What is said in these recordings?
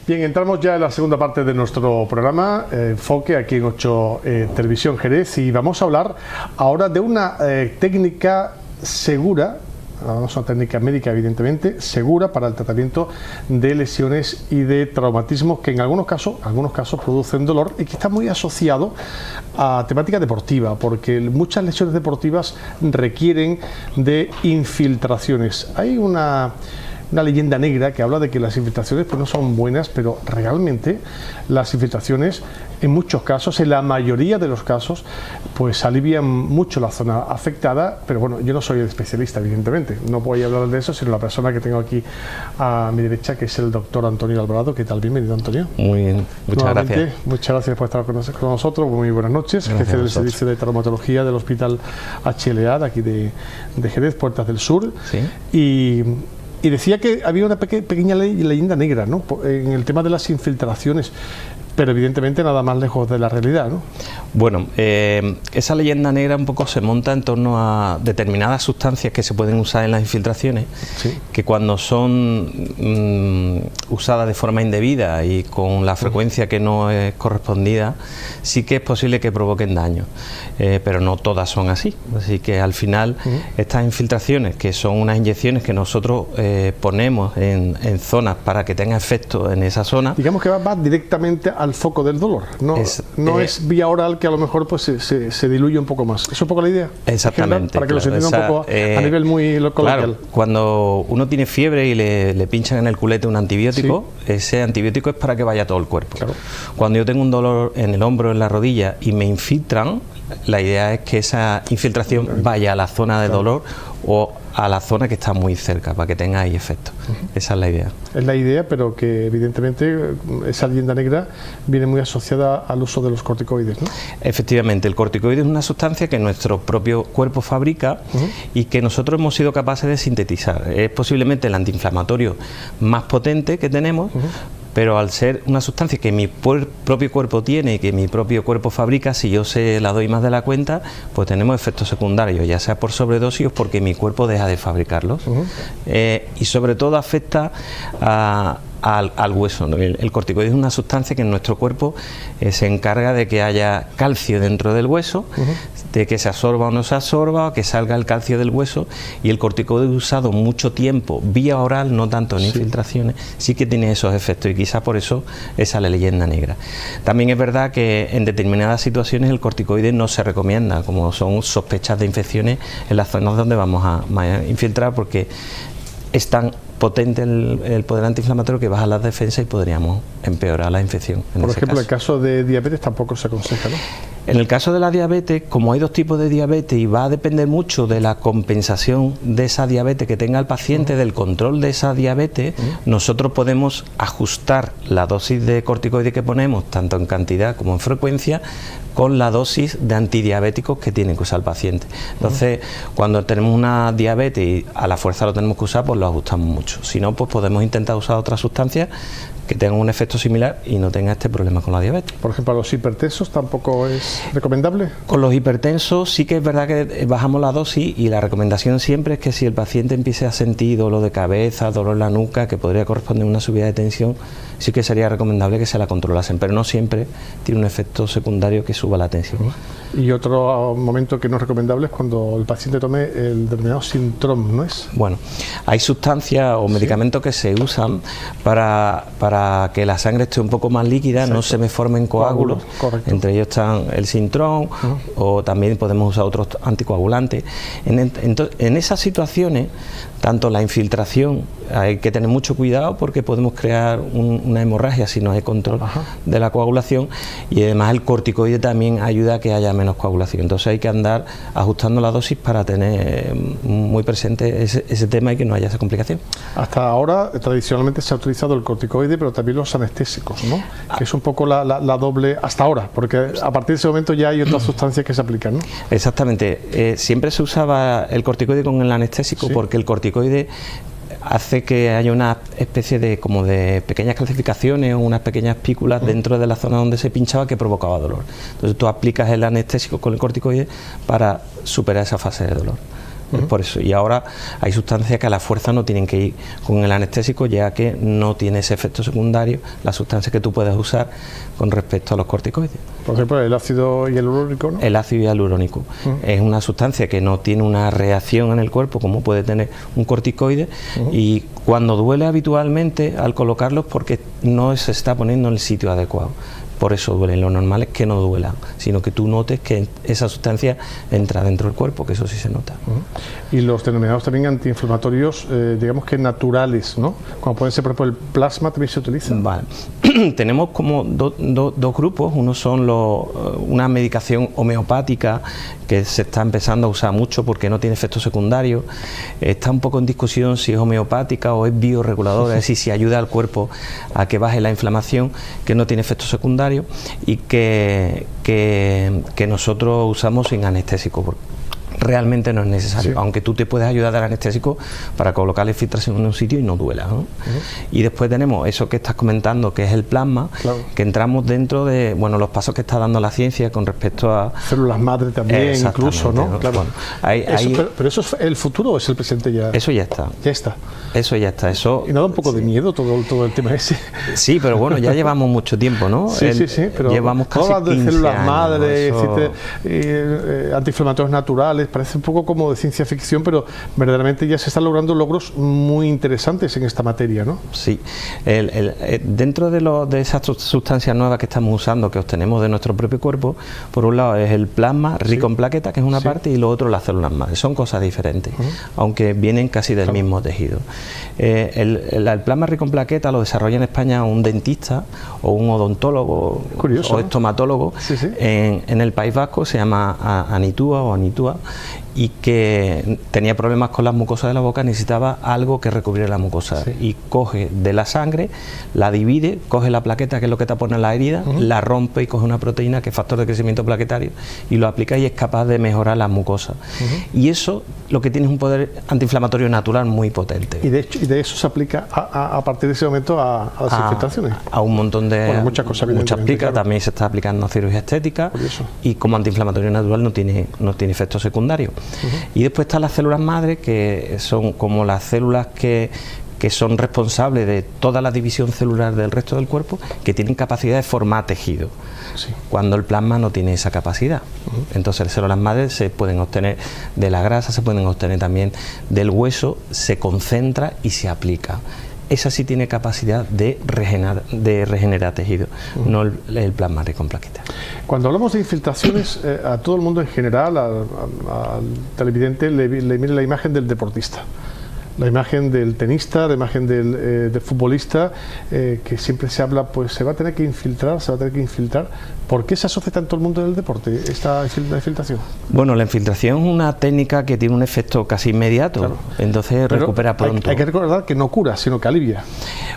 Bien, entramos ya en la segunda parte de nuestro programa, Enfoque, aquí en 8 Televisión Jerez, y vamos a hablar ahora de una técnica segura, vamos a una técnica médica evidentemente, segura para el tratamiento de lesiones y de traumatismos que en algunos casos producen dolor y que está muy asociado a temática deportiva, porque muchas lesiones deportivas requieren de infiltraciones. Hay una leyenda negra que habla de que las infiltraciones pues no son buenas, pero realmente las infiltraciones en muchos casos, en la mayoría de los casos, pues alivian mucho la zona afectada, pero bueno, yo no soy el especialista, evidentemente, no voy a hablar de eso, sino la persona que tengo aquí a mi derecha, que es el doctor Antonio Alvarado. ¿Qué tal? Bienvenido, Antonio. Muy bien, muchas gracias. Muchas gracias por estar con nosotros, muy buenas noches, jefe del servicio de traumatología del Hospital HLA, de aquí de Jerez, Puertas del Sur. Sí. Y decía que había una pequeña leyenda negra, ¿no?, en el tema de las infiltraciones, pero evidentemente nada más lejos de la realidad, ¿no? Bueno, esa leyenda negra un poco se monta en torno a determinadas sustancias que se pueden usar en las infiltraciones, sí, que cuando son usadas de forma indebida y con la frecuencia que no es correspondida, sí que es posible que provoquen daño, pero no todas son así. Así que al final estas infiltraciones, que son unas inyecciones que nosotros ponemos en zonas para que tenga efecto en esa zona, digamos que va directamente al foco del dolor, no es vía oral, que a lo mejor pues se diluye un poco más. ¿Es un poco la idea? Exactamente. Para que lo se entienda un poco a nivel muy coloquial. Claro, cuando uno tiene fiebre y le pinchan en el culete un antibiótico, sí, ese antibiótico es para que vaya a todo el cuerpo. Claro. Cuando yo tengo un dolor en el hombro, en la rodilla y me infiltran, la idea es que esa infiltración vaya a la zona de dolor o a la zona que está muy cerca, para que tenga ahí efecto. Esa es la idea. Es la idea, pero que evidentemente esa leyenda negra viene muy asociada al uso de los corticoides, ¿no? Efectivamente, el corticoide es una sustancia que nuestro propio cuerpo fabrica y que nosotros hemos sido capaces de sintetizar. Es posiblemente el antiinflamatorio más potente que tenemos, pero al ser una sustancia que mi propio cuerpo tiene y que mi propio cuerpo fabrica, si yo se la doy más de la cuenta, pues tenemos efectos secundarios, ya sea por sobredosis o porque mi cuerpo deja de fabricarlos. Y sobre todo afecta al hueso, ¿no? El corticoide es una sustancia que en nuestro cuerpo se encarga de que haya calcio dentro del hueso, de que se absorba o no se absorba, o que salga el calcio del hueso, y el corticoide usado mucho tiempo vía oral, no tanto en infiltraciones, sí que tiene esos efectos, y quizá por eso esa es la leyenda negra. También es verdad que en determinadas situaciones el corticoide no se recomienda, como son sospechas de infecciones en las zonas donde vamos a infiltrar, porque es tan potente el poder antiinflamatorio que baja las defensas y podríamos empeorar la infección. Por ejemplo, en el caso de diabetes tampoco se aconseja, ¿no? En el caso de la diabetes, como hay dos tipos de diabetes y va a depender mucho de la compensación de esa diabetes que tenga el paciente, del control de esa diabetes, nosotros podemos ajustar la dosis de corticoide que ponemos, tanto en cantidad como en frecuencia, con la dosis de antidiabéticos que tiene que usar el paciente. Entonces, cuando tenemos una diabetes y a la fuerza lo tenemos que usar, pues lo ajustamos mucho. Si no, pues podemos intentar usar otras sustancias que tengan un efecto similar y no tenga este problema con la diabetes. Por ejemplo, ¿a los hipertensos tampoco es recomendable? Con los hipertensos sí que es verdad que bajamos la dosis, y la recomendación siempre es que si el paciente empiece a sentir dolor de cabeza, dolor en la nuca, que podría corresponder a una subida de tensión, sí que sería recomendable que se la controlasen, pero no siempre tiene un efecto secundario que suba la tensión. Y otro momento que no es recomendable es cuando el paciente tome el denominado Sintrom, ¿no es? Bueno, hay sustancias o medicamentos que se usan para que la sangre esté un poco más líquida, no se me formen coágulos. Correcto. Entre ellos están el Sintrom, o también podemos usar otros anticoagulantes. En esas situaciones, tanto la infiltración, hay que tener mucho cuidado porque podemos crear una hemorragia si no hay control de la coagulación, y además el corticoide también ayuda a que haya menos coagulación. Entonces hay que andar ajustando la dosis para tener muy presente ese tema y que no haya esa complicación. Hasta ahora tradicionalmente se ha utilizado el corticoide, pero también los anestésicos, ¿no? Que es un poco la doble hasta ahora, porque a partir de ese momento ya hay otras sustancias que se aplican, ¿no? Exactamente. Siempre se usaba el corticoide con el anestésico, porque el corticoide hace que haya una especie de como de pequeñas calcificaciones o unas pequeñas pículas dentro de la zona donde se pinchaba que provocaba dolor. Entonces tú aplicas el anestésico con el corticoide para superar esa fase de dolor. Es por eso. Y ahora hay sustancias que a la fuerza no tienen que ir con el anestésico, ya que no tiene ese efecto secundario las sustancias que tú puedes usar con respecto a los corticoides. Por ejemplo, el ácido hialurónico, ¿no? El ácido hialurónico es una sustancia que no tiene una reacción en el cuerpo como puede tener un corticoide, y cuando duele habitualmente al colocarlos porque no se está poniendo en el sitio adecuado. Por eso duelen. Lo normal es que no duela, sino que tú notes que esa sustancia entra dentro del cuerpo, que eso sí se nota. Y los denominados también antiinflamatorios, digamos que naturales, ¿no? Como pueden ser, por ejemplo, el plasma también se utiliza. Vale. Tenemos como dos grupos. Uno son una medicación homeopática que se está empezando a usar mucho porque no tiene efectos secundarios. Está un poco en discusión si es homeopática o es bioreguladora, es decir, si ayuda al cuerpo a que baje la inflamación, que no tiene efectos secundarios y que nosotros usamos sin anestésico. Realmente no es necesario, aunque tú te puedes ayudar del anestésico para colocar la infiltración en un sitio y no duela, ¿no? Y después tenemos eso que estás comentando, que es el plasma, que entramos dentro de los pasos que está dando la ciencia con respecto a células madre también, incluso, ¿no? Claro. Bueno, pero eso es el futuro o es el presente ya. Eso ya está. Ya está. Eso ya está. Eso. Y no da un poco de miedo todo el tema ese. Sí, pero bueno, ya llevamos mucho tiempo, ¿no? Sí, pero llevamos casi 15 de células años, madre, eso... antiinflamatorios naturales. Parece un poco como de ciencia ficción, pero verdaderamente ya se están logrando logros muy interesantes en esta materia, ¿no? Sí. Dentro de esas sustancias nuevas que estamos usando, que obtenemos de nuestro propio cuerpo, por un lado es el plasma rico en plaquetas, que es una parte, y lo otro las células madre. Son cosas diferentes, aunque vienen casi del mismo tejido. El plasma rico en plaquetas lo desarrolla en España un dentista o un odontólogo. Curioso, o estomatólogo. En el País Vasco se llama Anitúa, y que tenía problemas con las mucosas de la boca, necesitaba algo que recubriera la mucosa, y coge de la sangre, la divide, coge la plaqueta, que es lo que tapona la herida, la rompe y coge una proteína que es factor de crecimiento plaquetario y lo aplica y es capaz de mejorar las mucosas. Y eso lo que tiene es un poder antiinflamatorio natural muy potente. Y de eso se aplica a partir de ese momento a las infiltraciones. A un montón de muchas cosas. Muchas aplica, también se está aplicando a cirugía estética, y como antiinflamatorio natural no tiene efectos secundarios. Y después están las células madre, que son como las células que son responsables de toda la división celular del resto del cuerpo, que tienen capacidad de formar tejido, cuando el plasma no tiene esa capacidad. Entonces las células madre se pueden obtener de la grasa, se pueden obtener también del hueso, se concentra y se aplica. Esa sí tiene capacidad de regenerar tejido, no el plasma rico en plaquetas. Cuando hablamos de infiltraciones, a todo el mundo en general, al televidente, le mire la imagen del deportista, la imagen del tenista, la imagen del futbolista, que siempre se habla, pues se va a tener que infiltrar. ¿Por qué se asocia tanto el mundo del deporte, esta infiltración? Bueno, la infiltración es una técnica que tiene un efecto casi inmediato, entonces recupera pronto. Hay que recordar que no cura, sino que alivia.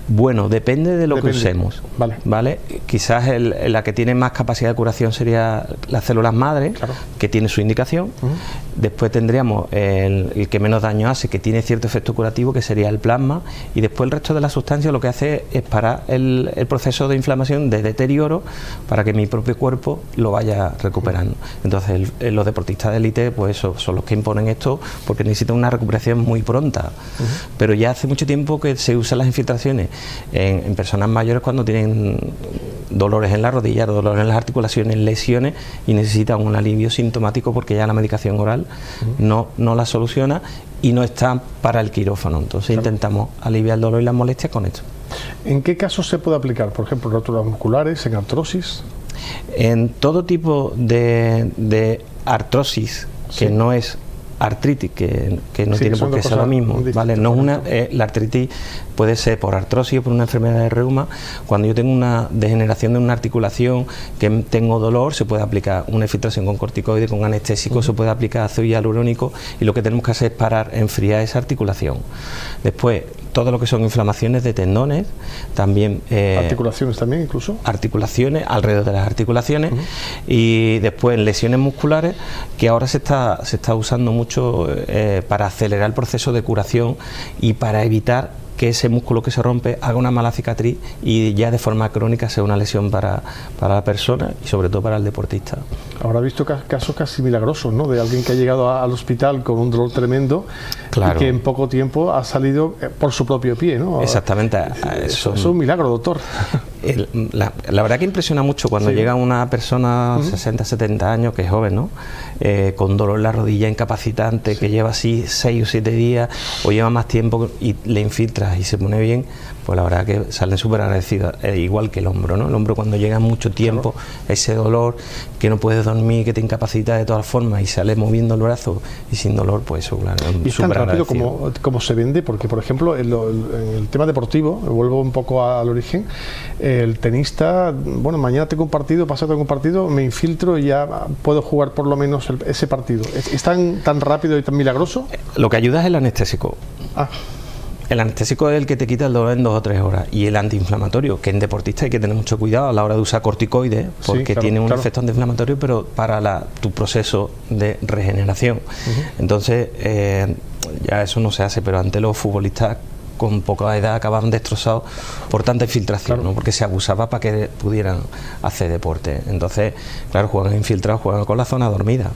Bueno, depende de lo que usemos. Vale. Quizás la que tiene más capacidad de curación sería las células madre, que tiene su indicación. Después tendríamos el que menos daño hace, que tiene cierto efecto curativo, que sería el plasma, y después el resto de la sustancia lo que hace es parar el proceso de inflamación, de deterioro, para que mi propio cuerpo lo vaya recuperando. Entonces los deportistas de élite pues son los que imponen esto, porque necesitan una recuperación muy pronta. Pero ya hace mucho tiempo que se usan las infiltraciones en personas mayores cuando tienen dolores en la rodilla, dolores en las articulaciones, lesiones, y necesitan un alivio sintomático porque ya la medicación oral no la soluciona y no está para el quirófano. Entonces intentamos aliviar el dolor y las molestias con esto. ¿En qué casos se puede aplicar? Por ejemplo, en roturas musculares, en artrosis. En todo tipo de artrosis que no es artritis, que no tiene por qué ser lo mismo, ¿vale? No es la artritis puede ser por artrosis o por una enfermedad de reuma. Cuando yo tengo una degeneración de una articulación, que tengo dolor, se puede aplicar una infiltración con corticoide, con anestésico, se puede aplicar ácido hialurónico, y lo que tenemos que hacer es parar, enfriar esa articulación. Después, todo lo que son inflamaciones de tendones, también... articulaciones también, incluso. Articulaciones, alrededor de las articulaciones, y después lesiones musculares, que ahora se está usando mucho para acelerar el proceso de curación y para evitar que ese músculo que se rompe haga una mala cicatriz y ya de forma crónica sea una lesión para la persona y sobre todo para el deportista. Habrá visto casos casi milagrosos, ¿no? De alguien que ha llegado al hospital con un dolor tremendo, claro, y que en poco tiempo ha salido por su propio pie, ¿no? Exactamente. Eso es un milagro, doctor. La verdad que impresiona mucho cuando llega una persona 60, 70 años, que es joven, ¿no? Con dolor en la rodilla, incapacitante, que lleva así 6 o 7 días o lleva más tiempo y le infiltras y se pone bien, pues la verdad que salen súper agradecidos, igual que el hombro, ¿no? El hombro, cuando llega mucho tiempo, ese dolor, que no puedes dormir, que te incapacita de todas formas y sales moviendo el brazo y sin dolor, pues eso, claro, y es tan rápido como se vende, porque por ejemplo en el tema deportivo, vuelvo un poco al origen, el tenista, bueno, mañana tengo un partido, pasado tengo un partido, me infiltro y ya puedo jugar por lo menos ese partido. ¿Es tan rápido y tan milagroso? Lo que ayuda es el anestésico. El anestésico es el que te quita el dolor en 2 o 3 horas, y el antiinflamatorio, que en deportista hay que tener mucho cuidado a la hora de usar corticoides, porque tiene un efecto antiinflamatorio, pero para tu proceso de regeneración. Entonces, ya eso no se hace, pero antes los futbolistas con poca edad acababan destrozados por tanta infiltración, ¿no? Porque se abusaba para que pudieran hacer deporte. Entonces, claro, juegan infiltrados, juegan con la zona dormida.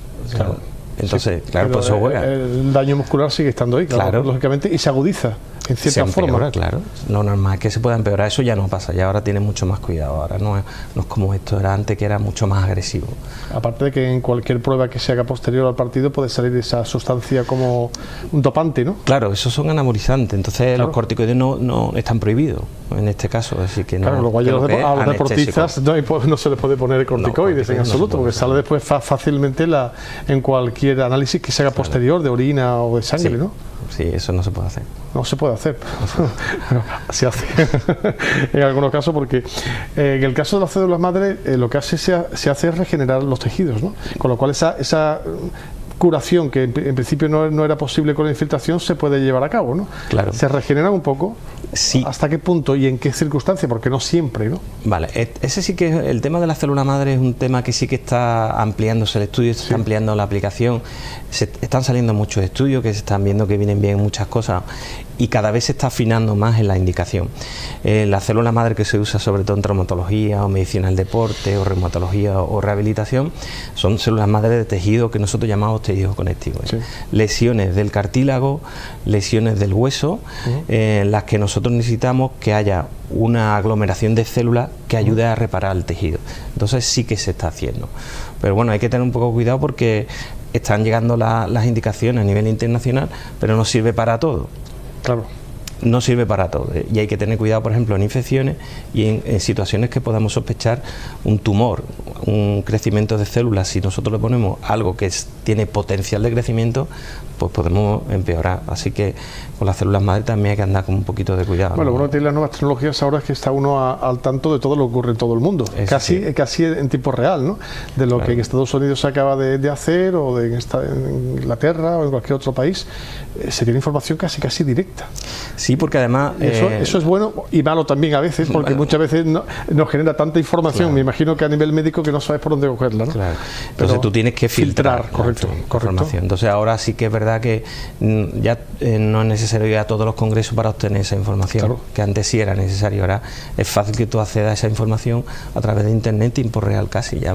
Entonces, pues eso juega. El daño muscular sigue estando ahí, lógicamente, y se agudiza en cierta forma. Claro. Lo normal es que se pueda empeorar. Eso ya no pasa, ya ahora tiene mucho más cuidado. Ahora no es como esto era antes, que era mucho más agresivo. Aparte de que en cualquier prueba que se haga posterior al partido puede salir esa sustancia como un dopante, ¿no? Claro, esos son anabolizantes, entonces los corticoides no están prohibidos en este caso, así que no. Claro, luego a los deportistas no se les puede poner corticoides en absoluto, porque sale después fácilmente en cualquier análisis que se haga posterior de orina o de sangre, ¿no? Sí, eso no se puede hacer. No se puede hacer. Se hace en algunos casos, porque en el caso de las células madre lo que se hace es regenerar los tejidos, ¿no? Con lo cual esa curación que en principio no era posible con la infiltración se puede llevar a cabo, ¿no? Claro. Se regeneran un poco. Sí. ¿Hasta qué punto y en qué circunstancias? Porque no siempre, ¿no? Vale, ese sí que el tema de la célula madre es un tema que sí que está ampliándose el estudio, se está ampliando la aplicación, están saliendo muchos estudios que se están viendo que vienen bien muchas cosas y cada vez se está afinando más en la indicación. La célula madre que se usa sobre todo en traumatología o medicina del deporte o reumatología o rehabilitación son células madre de tejido que nosotros llamamos tejidos conectivos. Lesiones del cartílago, lesiones del hueso, las que nosotros necesitamos que haya una aglomeración de células que ayude a reparar el tejido. Entonces sí que se está haciendo, pero bueno, hay que tener un poco de cuidado porque están llegando las indicaciones a nivel internacional, pero no sirve para todo. Claro. No sirve para todo, y hay que tener cuidado, por ejemplo, en infecciones y en situaciones que podamos sospechar un tumor, un crecimiento de células. Si nosotros le ponemos algo que tiene potencial de crecimiento, pues podemos empeorar. Así que con las células madre también hay que andar con un poquito de cuidado. Bueno, ¿no? uno tiene las nuevas tecnologías ahora, es que está uno al tanto de todo lo que ocurre en todo el mundo, casi en tiempo real, ¿no? De lo que en Estados Unidos se acaba de hacer, o en Inglaterra o en cualquier otro país, se tiene información casi directa. Sí, porque además... Eso es bueno y malo también a veces, porque muchas veces nos genera tanta información, me imagino que a nivel médico, que no sabes por dónde cogerla, ¿no? Claro. Entonces tú tienes que filtrar correcto. Información. Entonces ahora sí que es verdad que ya no es necesario ir a todos los congresos para obtener esa información, que antes sí era necesario. Ahora es fácil que tú accedas a esa información a través de internet, tiempo real casi. Ya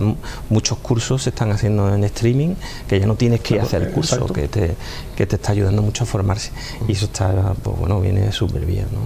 muchos cursos se están haciendo en streaming, que ya no tienes que ir a hacer el curso, que te está ayudando mucho a formarse, y eso está, pues bueno, viene súper bien, ¿no?